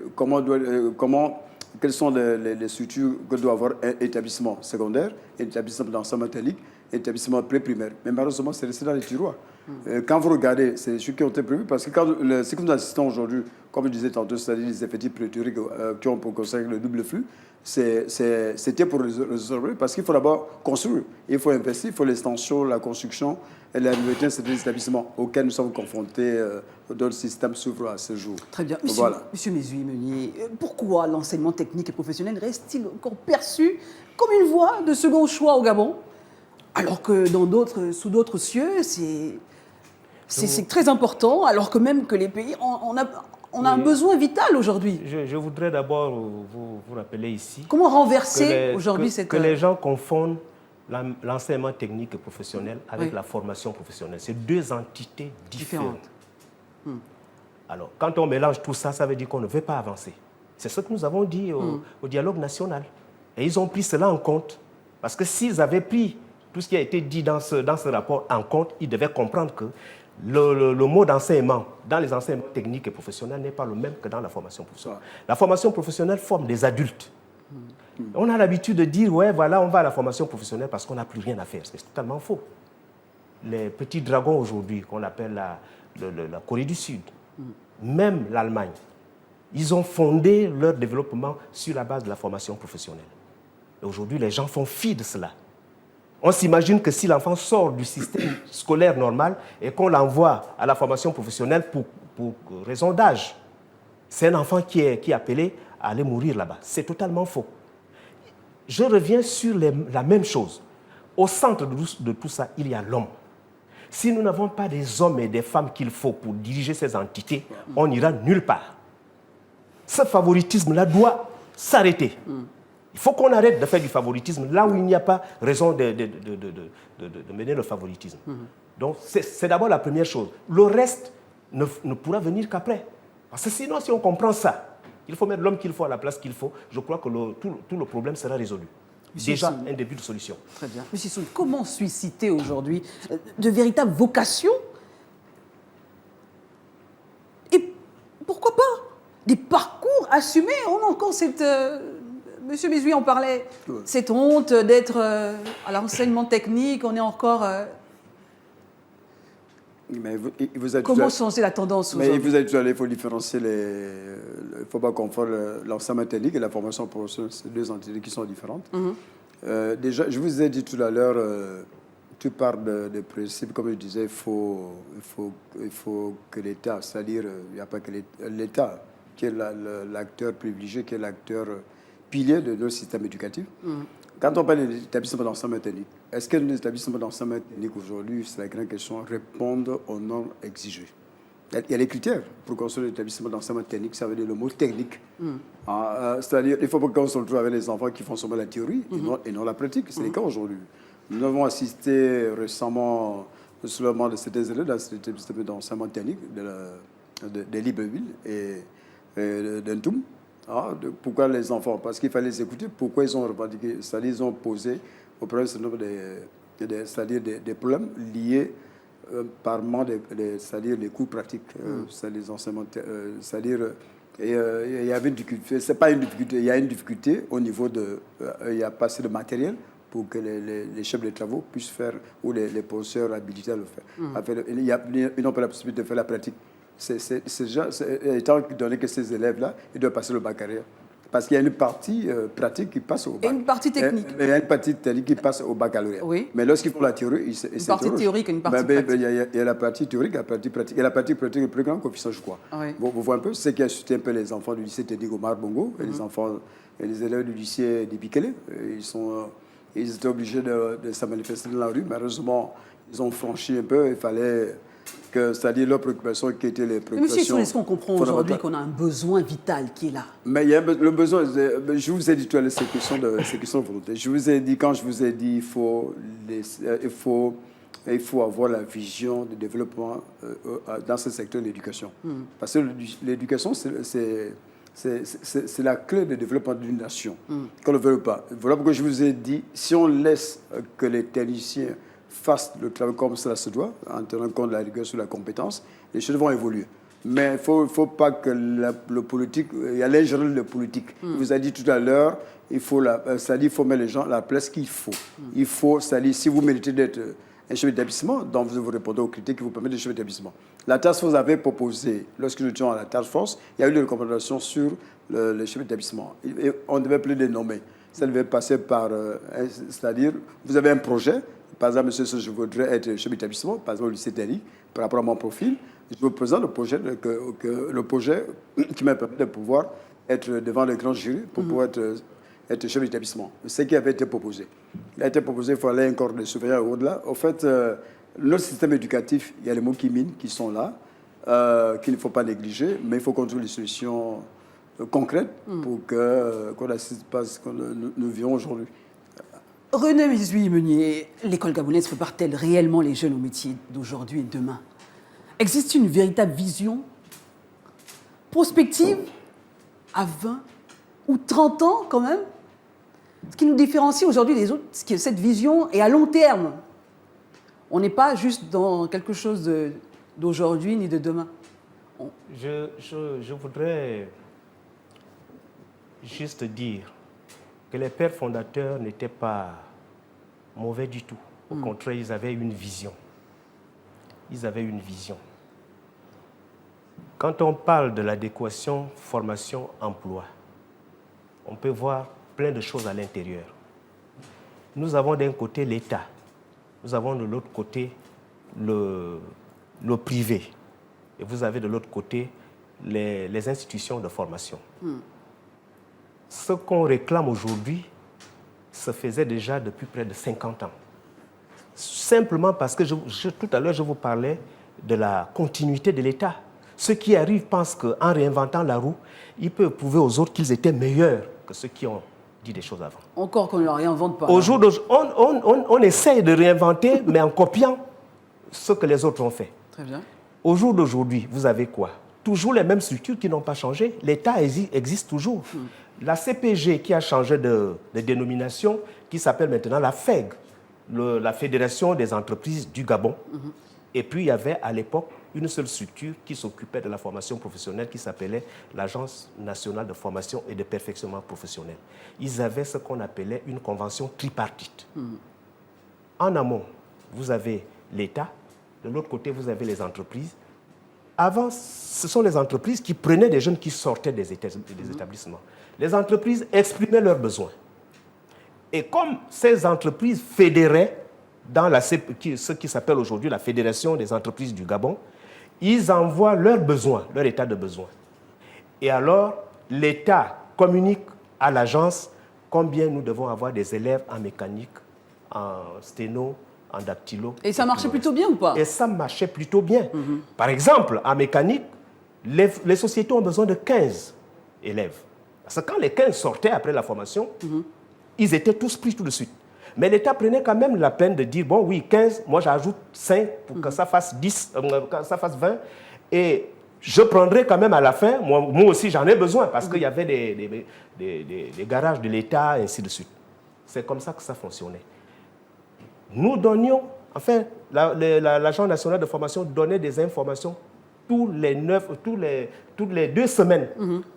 quelles sont les structures que doit avoir un établissement secondaire, un établissement d'enseignement technique, un établissement pré-primaire. Mais malheureusement, c'est resté dans les tiroirs. Quand vous regardez, c'est des choses qui ont été prévues, parce que ce que nous assistons aujourd'hui, comme je disais tantôt, c'est-à-dire les effectifs pléthoriques qui ont pour conséquence le double flux, c'était pour résoudre, parce qu'il faut d'abord construire, il faut investir, il faut l'extension, la construction et la nouveauté de ces établissements auxquels nous sommes confrontés, dont le système s'ouvre à ce jour. Très bien. Voilà. Monsieur Meunier, pourquoi l'enseignement technique et professionnel reste-t-il encore perçu comme une voie de second choix au Gabon, alors que sous d'autres cieux, c'est très important, alors que même que les pays, on a un besoin vital aujourd'hui. Je voudrais d'abord vous rappeler ici... Comment renverser aujourd'hui cette... Que les gens confondent l'enseignement technique et professionnel avec la formation professionnelle. C'est deux entités différentes. Alors, quand on mélange tout ça, ça veut dire qu'on ne veut pas avancer. C'est ce que nous avons dit au dialogue national. Et ils ont pris cela en compte. Parce que s'ils avaient pris tout ce qui a été dit dans ce rapport en compte, ils devaient comprendre que le mot d'enseignement dans les enseignements techniques et professionnels n'est pas le même que dans la formation professionnelle. La formation professionnelle forme des adultes. On a l'habitude de dire, ouais, voilà, on va à la formation professionnelle parce qu'on n'a plus rien à faire. C'est totalement faux. Les petits dragons aujourd'hui, qu'on appelle la Corée du Sud, même l'Allemagne, ils ont fondé leur développement sur la base de la formation professionnelle. Et aujourd'hui, les gens font fi de cela. On s'imagine que si l'enfant sort du système scolaire normal et qu'on l'envoie à la formation professionnelle pour raison d'âge, c'est un enfant qui est appelé à aller mourir là-bas. C'est totalement faux. Je reviens sur la même chose. Au centre de tout ça, il y a l'homme. Si nous n'avons pas des hommes et des femmes qu'il faut pour diriger ces entités, on n'ira nulle part. Ce favoritisme-là doit s'arrêter. Il faut qu'on arrête de faire du favoritisme là où il n'y a pas raison de mener le favoritisme. Donc, c'est d'abord la première chose. Le reste ne pourra venir qu'après. Parce que sinon, si on comprend ça, il faut mettre l'homme qu'il faut à la place qu'il faut, je crois que tout le problème sera résolu. Déjà, un début de solution. Très bien. Monsieur Soul, comment susciter aujourd'hui de véritables vocations et pourquoi pas des parcours assumés? On a encore cette... Monsieur Meunier en parlait, cette honte d'être à l'enseignement technique, on est encore... Mais comment changer la tendance aujourd'hui? Mais vous avez dit, il faut différencier il ne faut pas confondre l'enseignement technique et la formation professionnelle. C'est deux entités qui sont différentes. Déjà, je vous ai dit tout à l'heure, tu parles de principes, comme je disais, il faut que l'État, c'est-à-dire, il n'y a pas que l'État qui est l'acteur privilégié, qui est l'acteur pilier de notre système éducatif, Quand on parle d'établissement d'enseignement technique, est-ce que les établissements d'enseignement technique aujourd'hui, c'est la grande question, répondent aux normes exigées? Il y a les critères pour construire l'établissement d'enseignement technique, ça veut dire le mot technique. C'est-à-dire il ne faut pas qu'on se retrouve avec les enfants qui font seulement la théorie et non la pratique. C'est le cas aujourd'hui. Nous avons assisté récemment au soulèvement de certains élèves dans cet établissement d'enseignement technique de Libreville et d'Entoum. Pourquoi les enfants? Parce qu'il fallait les écouter. Pourquoi ils ont revendiqué? C'est-à-dire ils ont posé au problème des problèmes liés par manque c'est-à-dire les cours pratiques, c'est-à-dire les enseignements, c'est-à-dire il y avait une difficulté. C'est pas une difficulté. Il y a une difficulté au niveau de, il y a pas assez de matériel pour que les chefs de travaux puissent faire, ou les professeurs habilités à le faire. Ils n'ont pas la possibilité de faire la pratique. Étant donné que ces élèves-là, ils doivent passer le baccalauréat. Parce qu'il y a une partie pratique qui passe au baccalauréat. Et une partie technique. Il y a une partie technique qui passe au baccalauréat. Oui. Mais lorsqu'ils font la théorie, une partie théorique et une partie pratique. Il y a la partie théorique, la partie pratique. Et la partie pratique est plus grande coefficient, je crois. Oui. Vous voyez un peu, c'est qui a suscité un peu les enfants du lycée technique Omar Bongo et les enfants et les élèves du lycée d'Ibikele. Ils étaient obligés de se manifester dans la rue. Malheureusement, ils ont franchi un peu. Il fallait que, c'est-à-dire leurs préoccupations qui étaient les préoccupations. Mais monsieur, est-ce qu'on comprend aujourd'hui qu'on a un besoin vital qui est là? Mais il y a le besoin. Je vous ai dit tout à l'heure, c'est question de volonté. Je vous ai dit, quand je vous ai dit, il faut avoir la vision de développement dans ce secteur de l'éducation. Parce que l'éducation, c'est la clé de développement d'une nation, qu'on ne veut pas. Voilà pourquoi je vous ai dit, si on laisse que les techniciens fassent le travail comme cela se doit, en tenant compte de la rigueur sur la compétence, les choses vont évoluer. Mais il ne faut pas que le politique, il y a l'ingénierie de politique. Il vous a dit tout à l'heure, il faut mettre les gens à la place qu'il faut. Il faut, c'est-à-dire, si vous méritez d'être un chef d'établissement, donc vous répondez aux critères qui vous permettent d'être chef d'établissement. La task force avait proposé, lorsque nous étions à la task force, il y a eu des recommandations sur le chef d'établissement. On ne devait plus les nommer. Ça devait passer par, c'est-à-dire, vous avez un projet. Par exemple, monsieur, je voudrais être chef d'établissement, par exemple au lycée technique, par rapport à mon profil. Je vous présente le projet qui m'a permis de pouvoir être devant les grands jurys pour pouvoir être chef d'établissement. C'est ce qui avait été proposé. Il a été proposé, il fallait un corps de surveillants au-delà. Au fait, notre système éducatif, il y a les mots qui minent, qui sont là, qu'il ne faut pas négliger, mais il faut qu'on trouve des solutions concrètes pour qu'on assiste pas à ce que nous vivons aujourd'hui. René Mézuy-Meunier, l'école gabonaise prépare-t-elle réellement les jeunes aux métiers d'aujourd'hui et de demain? Existe une véritable vision prospective à 20 ou 30 ans quand même? Ce qui nous différencie aujourd'hui des autres, c'est que cette vision est à long terme. On n'est pas juste dans quelque chose d'aujourd'hui ni de demain. Je voudrais juste dire que les pères fondateurs n'étaient pas mauvais du tout. Au contraire, ils avaient une vision. Ils avaient une vision. Quand on parle de l'adéquation formation-emploi, on peut voir plein de choses à l'intérieur. Nous avons d'un côté l'État, nous avons de l'autre côté le privé, et vous avez de l'autre côté les institutions de formation. Ce qu'on réclame aujourd'hui se faisait déjà depuis près de 50 ans. Simplement parce que tout à l'heure, je vous parlais de la continuité de l'État. Ceux qui arrivent pensent qu'en réinventant la roue, ils peuvent prouver aux autres qu'ils étaient meilleurs que ceux qui ont dit des choses avant. Encore qu'on ne le réinvente pas. Au jour d'aujourd'hui, on essaye de réinventer, mais en copiant ce que les autres ont fait. Très bien. Au jour d'aujourd'hui, vous avez quoi? Toujours les mêmes structures qui n'ont pas changé. L'État existe toujours. La CPG qui a changé de dénomination, qui s'appelle maintenant la FEG, la Fédération des entreprises du Gabon. Et puis il y avait à l'époque une seule structure qui s'occupait de la formation professionnelle qui s'appelait l'Agence nationale de formation et de perfectionnement professionnel. Ils avaient ce qu'on appelait une convention tripartite. En amont, vous avez l'État, de l'autre côté, vous avez les entreprises. Avant, ce sont les entreprises qui prenaient des jeunes qui sortaient des établissements. Les entreprises exprimaient leurs besoins. Et comme ces entreprises fédéraient dans ce qui s'appelle aujourd'hui la Fédération des entreprises du Gabon, ils envoient leurs besoins, leur état de besoin. Et alors, l'État communique à l'agence combien nous devons avoir des élèves en mécanique, en sténo, en dactylo. Et ça marchait plutôt bien ou pas? Et ça marchait plutôt bien. Par exemple, en mécanique, les sociétés ont besoin de 15 élèves. Parce que quand les 15 sortaient après la formation, ils étaient tous pris tout de suite. Mais l'État prenait quand même la peine de dire, bon oui, 15, moi j'ajoute 5 pour que ça fasse 10, que ça fasse 20. Et je prendrai quand même à la fin, moi aussi j'en ai besoin, parce qu'il y avait des garages de l'État, et ainsi de suite. C'est comme ça que ça fonctionnait. Nous donnions, enfin, l'Agence nationale de formation donnait des informations toutes les 2 semaines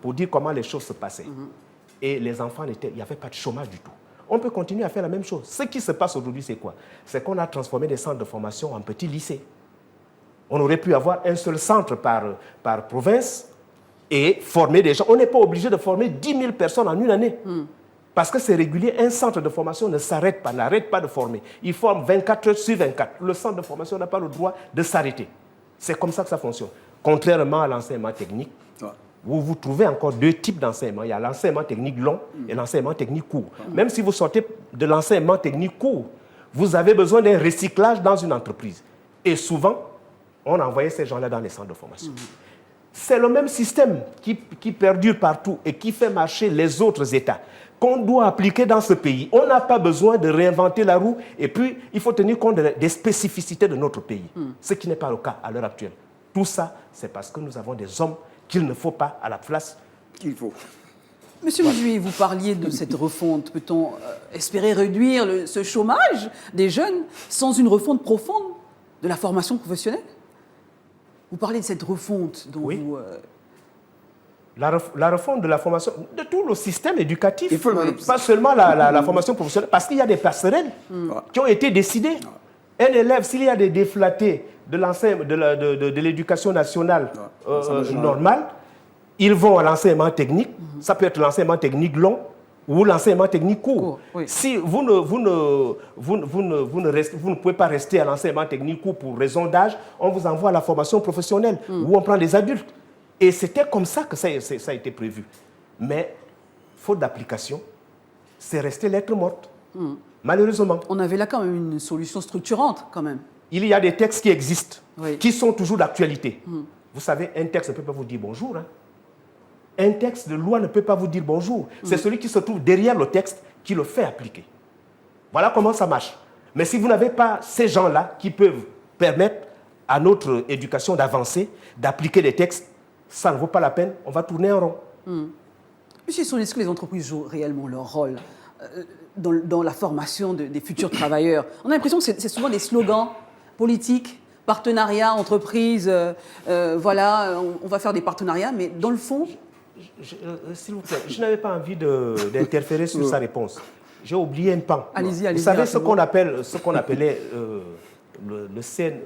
pour dire comment les choses se passaient. Et les enfants, il n'y avait pas de chômage du tout. On peut continuer à faire la même chose. Ce qui se passe aujourd'hui, c'est quoi? C'est qu'on a transformé des centres de formation en petits lycées. On aurait pu avoir un seul centre par province et former des gens. On n'est pas obligé de former 10 000 personnes en une année. Parce que c'est régulier, un centre de formation ne s'arrête pas, n'arrête pas de former. Il forme 24 heures sur 24. Le centre de formation n'a pas le droit de s'arrêter. C'est comme ça que ça fonctionne. Contrairement à l'enseignement technique, vous trouvez encore 2 types d'enseignement. Il y a l'enseignement technique long et l'enseignement technique court. Même si vous sortez de l'enseignement technique court, vous avez besoin d'un recyclage dans une entreprise. Et souvent, on envoyait ces gens-là dans les centres de formation. C'est le même système qui perdure partout et qui fait marcher les autres États, qu'on doit appliquer dans ce pays. On n'a pas besoin de réinventer la roue et puis il faut tenir compte des spécificités de notre pays, ce qui n'est pas le cas à l'heure actuelle. Tout ça, c'est parce que nous avons des hommes qu'il ne faut pas à la place qu'il faut. Monsieur Moujué, vous parliez de cette refonte. Peut-on espérer réduire ce chômage des jeunes sans une refonte profonde de la formation professionnelle? Vous parlez de cette refonte dont vous... La refonte de la formation, de tout le système éducatif, pas seulement la formation professionnelle, parce qu'il y a des passerelles qui ont été décidées. Un élève, s'il y a des déflatés de l'éducation nationale normale, ils vont à l'enseignement technique. Ça peut être l'enseignement technique long ou l'enseignement technique court. Si vous ne pouvez pas rester à l'enseignement technique court pour raison d'âge, on vous envoie à la formation professionnelle où on prend des adultes. Et c'était comme ça que ça a été prévu. Mais, faute d'application, c'est resté lettre morte. Malheureusement. On avait là quand même une solution structurante, quand même. Il y a des textes qui existent, qui sont toujours d'actualité. Vous savez, un texte ne peut pas vous dire bonjour. Un texte de loi ne peut pas vous dire bonjour. C'est celui qui se trouve derrière le texte qui le fait appliquer. Voilà comment ça marche. Mais si vous n'avez pas ces gens-là qui peuvent permettre à notre éducation d'avancer, d'appliquer les textes, ça ne vaut pas la peine, on va tourner en rond. Monsieur Soné, est-ce que les entreprises jouent réellement leur rôle dans la formation des futurs travailleurs? On a l'impression que c'est souvent des slogans politiques, partenariats, entreprises, voilà, on va faire des partenariats, mais dans le fond... S'il vous plaît, je n'avais pas envie d'interférer sur sa réponse. J'ai oublié un pan. Allez-y. Vous savez ce qu'on appelait le CNE,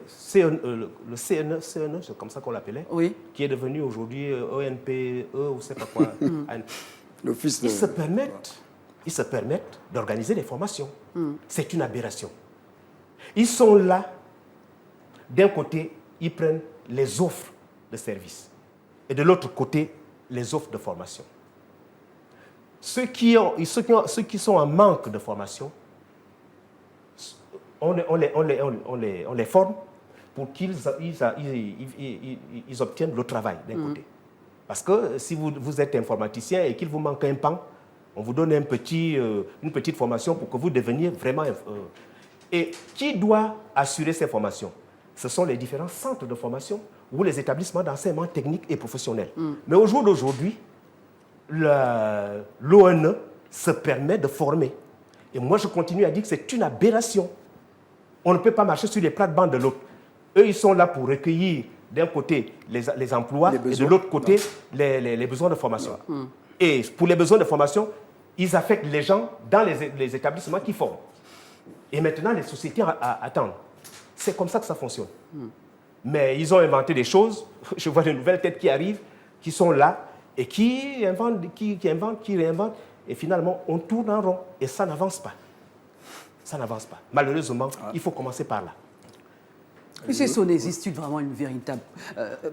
c'est comme ça qu'on l'appelait, qui est devenu aujourd'hui ONPE ou je ne sais pas quoi. Ils se permettent d'organiser des formations. C'est une aberration. Ils sont là, d'un côté, ils prennent les offres de services et de l'autre côté, les offres de formation. Ceux qui sont en manque de formation, on les forme pour qu'ils obtiennent le travail d'un côté. Parce que si vous êtes informaticien et qu'il vous manque un pan, on vous donne une petite formation pour que vous deveniez vraiment... Et qui doit assurer ces formations? Ce sont les différents centres de formation ou les établissements d'enseignement technique et professionnel. Mais au jour d'aujourd'hui, l'ONE se permet de former. Et moi, je continue à dire que c'est une aberration. On ne peut pas marcher sur les plates-bandes de l'autre. Eux, ils sont là pour recueillir d'un côté les emplois et de l'autre côté les besoins de formation. Et pour les besoins de formation, ils affectent les gens dans les établissements qui forment. Et maintenant, les sociétés attendent. C'est comme ça que ça fonctionne. Mais ils ont inventé des choses. Je vois de nouvelles têtes qui arrivent, qui sont là et qui inventent, qui réinventent. Et finalement, on tourne en rond et ça n'avance pas. Ça n'avance pas. Malheureusement, il faut commencer par là. Monsieur Soné, existe-t-il vraiment une véritable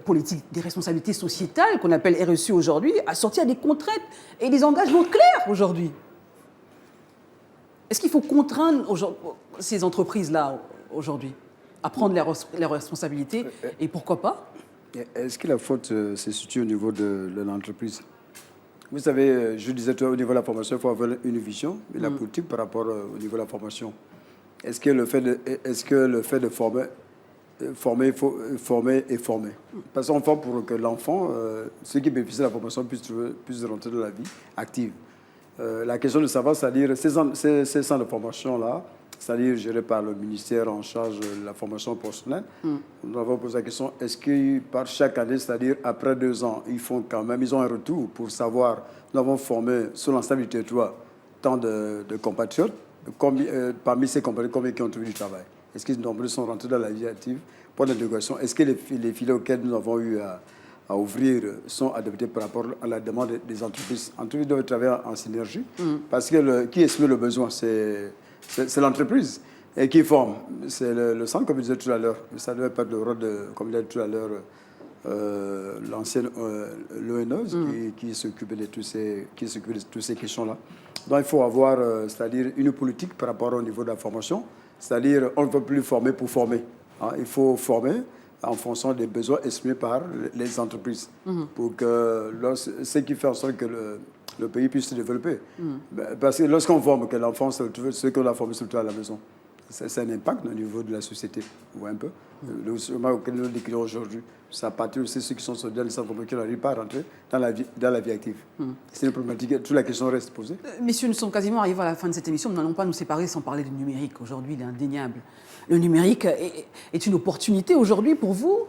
politique des responsabilités sociétales qu'on appelle RSE aujourd'hui, assortie à des contraintes et des engagements clairs aujourd'hui? Est-ce qu'il faut contraindre ces entreprises-là aujourd'hui à prendre leurs responsabilités et pourquoi pas? Est-ce que la faute se situe au niveau de l'entreprise? Vous savez, je disais au niveau de la formation, il faut avoir une vision et la politique par rapport au niveau de la formation. Est-ce que le fait de former et former? Parce qu'on forme pour que l'enfant, ceux qui bénéficient de la formation, puissent rentrer dans la vie active. La question de savoir, c'est-à-dire ces centres de formation-là, c'est-à-dire gérés par le ministère en charge de la formation professionnelle, nous avons posé la question, est-ce que par chaque année, c'est-à-dire après 2 ans, ils ont un retour pour savoir, nous avons formé sur l'ensemble du territoire tant de compatriotes, parmi ces compatriotes, combien qui ont trouvé du travail? Est-ce que nombreux sont rentrés dans la vie active pour l'intégration? Est-ce que les filières auxquelles nous avons eu à ouvrir sont adaptés par rapport à la demande des entreprises? Entreprises doivent travailler en synergie parce que qui exprime le besoin, c'est l'entreprise et qui forme. C'est le centre, comme je disais tout à l'heure. Ça ne devait pas être le rôle de, comme je disais tout à l'heure, l'ancienne l'ONEuse qui s'occupait de toutes ces questions-là. Donc il faut avoir, c'est-à-dire une politique par rapport au niveau de la formation. C'est-à-dire on ne peut plus former pour former. Hein. Il faut former en fonction des besoins exprimés par les entreprises pour que ce qui fait en sorte que le pays puisse se développer. Parce que lorsqu'on forme, que l'enfant se retrouve, ce qu'on a formé se retrouve à la maison, c'est un impact au niveau de la société. Vous voyez un peu le chemin auquel nous décrivons aujourd'hui, ça partit aussi ceux qui sont sur le centre qui n'arrivent pas à rentrer dans la vie active. C'est une problématique, toute la question reste posée. Messieurs, nous sommes quasiment arrivés à la fin de cette émission. Nous n'allons pas nous séparer sans parler du numérique. Aujourd'hui, il est indéniable. Le numérique est une opportunité aujourd'hui pour vous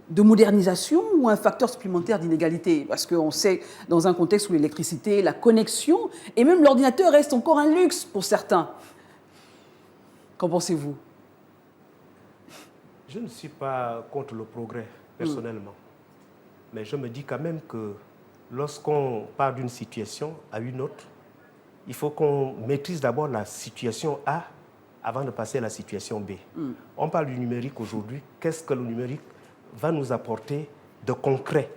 de modernisation ou un facteur supplémentaire d'inégalité? Parce qu'on sait, dans un contexte où l'électricité, la connexion et même l'ordinateur reste encore un luxe pour certains. Qu'en pensez-vous? Je ne suis pas contre le progrès, personnellement. Mais je me dis quand même que lorsqu'on part d'une situation à une autre, il faut qu'on maîtrise d'abord la situation A avant de passer à la situation B. On parle du numérique aujourd'hui. Qu'est-ce que le numérique va nous apporter de concret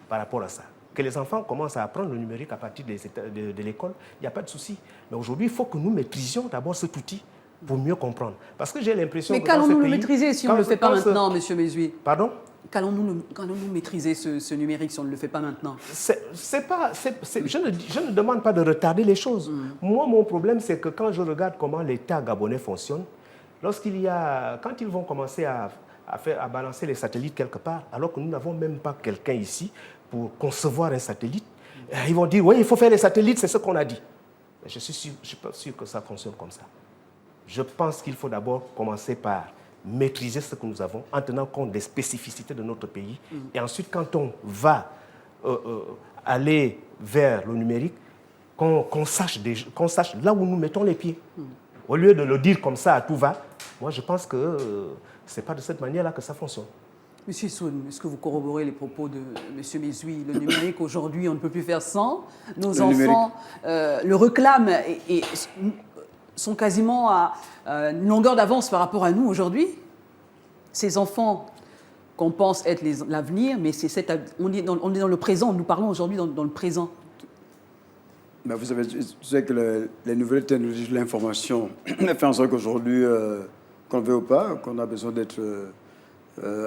par rapport à ça? Que les enfants commencent à apprendre le numérique à partir de l'école, il n'y a pas de souci. Mais aujourd'hui, il faut que nous maîtrisions d'abord cet outil pour mieux comprendre. Parce que j'ai l'impression que qu'allons-nous le maîtriser si on ne le fait pas maintenant, M. Mézouy? Pardon? Qu'allons-nous maîtriser ce numérique si on ne le fait pas maintenant? Je ne demande pas de retarder les choses. Moi, mon problème, c'est que quand je regarde comment l'État gabonais fonctionne, quand ils vont commencer à balancer les satellites quelque part, alors que nous n'avons même pas quelqu'un ici pour concevoir un satellite, ils vont dire, oui, il faut faire les satellites, c'est ce qu'on a dit. Mais je ne suis pas sûr que ça fonctionne comme ça. Je pense qu'il faut d'abord commencer par maîtriser ce que nous avons en tenant compte des spécificités de notre pays. Et ensuite, quand on va aller vers le numérique, qu'on sache là où nous mettons les pieds. Au lieu de le dire comme ça à tout va, moi je pense que ce n'est pas de cette manière-là que ça fonctionne. Monsieur Soun, est-ce que vous corroborez les propos de M. Mézouy? Le numérique, aujourd'hui, on ne peut plus faire sans. Nos enfants le réclament et sont quasiment à une longueur d'avance par rapport à nous aujourd'hui. Ces enfants qu'on pense être l'avenir, mais on est dans le présent, nous parlons aujourd'hui dans le présent. Mais vous savez que les nouvelles technologies de l'information fait en sorte qu'aujourd'hui, qu'on le veut ou pas, qu'on a besoin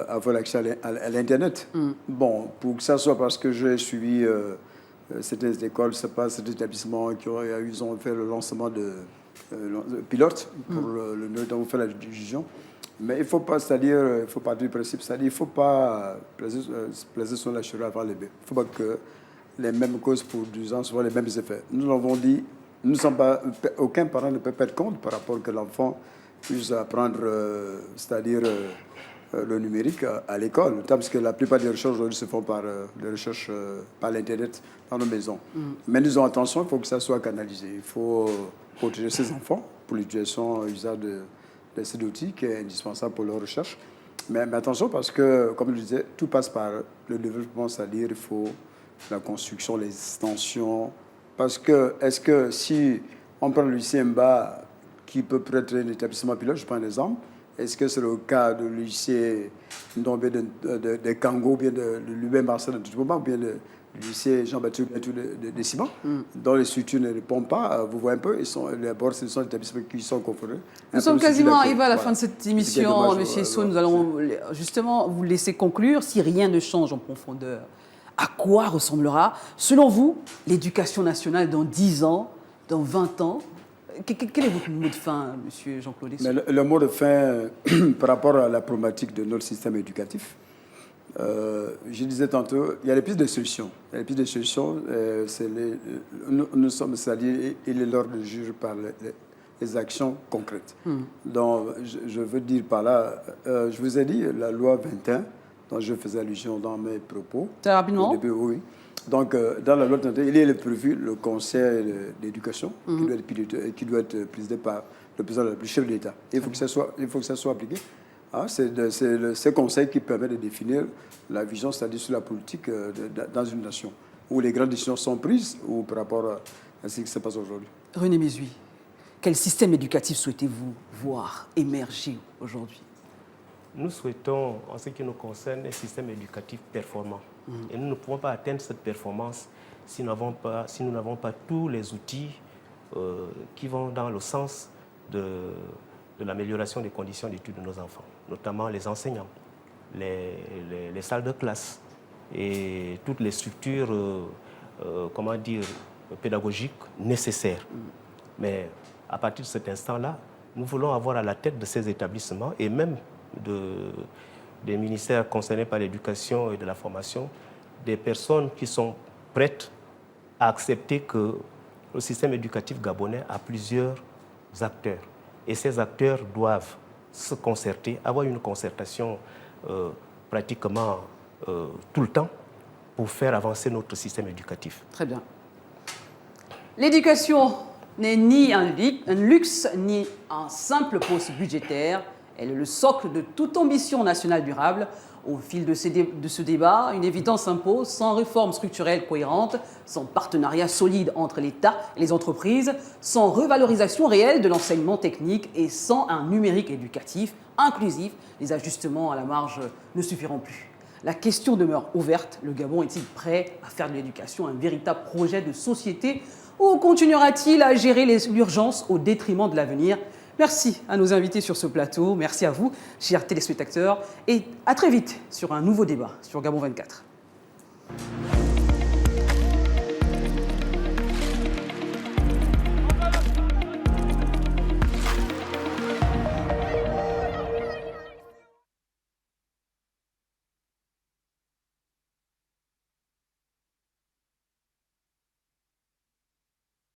avoir l'accès à l'Internet. Bon, pour que ça soit parce que j'ai suivi certaines écoles, c'est pas cet établissement qui ont fait le lancement de pilote pour le dont on fait la diffusion. Mais il ne faut pas, c'est-à-dire, il faut pas du principe, c'est-à-dire, il ne faut pas placer sur la charrue avant les bœufs. Il ne faut pas que les mêmes causes produisant soient les mêmes effets. Nous l'avons dit, aucun parent ne peut perdre compte par rapport à que l'enfant puisse apprendre, c'est-à-dire le numérique à l'école, parce que la plupart des recherches aujourd'hui se font par l'Internet dans nos maisons. Mais nous avons attention, il faut que ça soit canalisé. Il faut protéger ces enfants pour l'utilisation usage de ces outils qui est indispensable pour leur recherche. Mais attention parce que, comme je disais, tout passe par le développement, c'est-à-dire il faut la construction, les extensions. Parce que, est-ce que si on prend le lycée Mba, qui peut être un établissement pilote, je prends un exemple, est-ce que c'est le cas du lycée Ndombé de Kango, ou bien de l'UB Marcel de Toutouma, ou bien le lycée Jean-Baptiste de Ciment, dont les structures ne répondent pas. Vous voyez un peu, d'abord, ce sont des établissements qui sont confondus. Nous sommes quasiment arrivés à la fin de cette émission, M. Sow. Nous allons justement vous laisser conclure. Si rien ne change en profondeur, à quoi ressemblera, selon vous, l'éducation nationale dans 10 ans, dans 20 ans? Quel est votre mot de fin, M. Jean-Claude Essou? Le mot de fin, par rapport à la problématique de notre système éducatif, je disais tantôt, il y a des pistes de solutions. Nous sommes, c'est-à-dire, il est l'heure de juger par les actions concrètes. Donc, je veux dire par là, je vous ai dit, la loi 21, dont je faisais allusion dans mes propos. Très rapidement. Au début, oui. Donc, dans la loi 21, il est prévu le conseil d'éducation qui doit être présidé par le président du chef de l'État. Il faut que ça soit appliqué. Ah, c'est ce conseil qui permet de définir la vision, c'est-à-dire sur la politique dans une nation, où les grandes décisions sont prises ou par rapport à ce qui se passe aujourd'hui. René Mézouy, quel système éducatif souhaitez-vous voir émerger aujourd'hui? Nous souhaitons, en ce qui nous concerne, un système éducatif performant. Et nous ne pouvons pas atteindre cette performance si nous n'avons pas tous les outils qui vont dans le sens de l'amélioration des conditions d'études de nos enfants, notamment les enseignants, les salles de classe et toutes les structures pédagogiques nécessaires. Mais à partir de cet instant-là, nous voulons avoir à la tête de ces établissements et même des ministères concernés par l'éducation et de la formation, des personnes qui sont prêtes à accepter que le système éducatif gabonais a plusieurs acteurs. Et ces acteurs doivent se concerter, avoir une concertation pratiquement tout le temps pour faire avancer notre système éducatif. Très bien. L'éducation n'est ni un luxe, ni un simple poste budgétaire. Elle est le socle de toute ambition nationale durable. Au fil de ce débat, une évidence s'impose: sans réforme structurelle cohérente, sans partenariat solide entre l'État et les entreprises, sans revalorisation réelle de l'enseignement technique et sans un numérique éducatif inclusif, les ajustements à la marge ne suffiront plus. La question demeure ouverte. Le Gabon est-il prêt à faire de l'éducation un véritable projet de société ou continuera-t-il à gérer l'urgence au détriment de l'avenir? Merci à nos invités sur ce plateau. Merci à vous, chers téléspectateurs. Et à très vite sur un nouveau débat sur Gabon 24.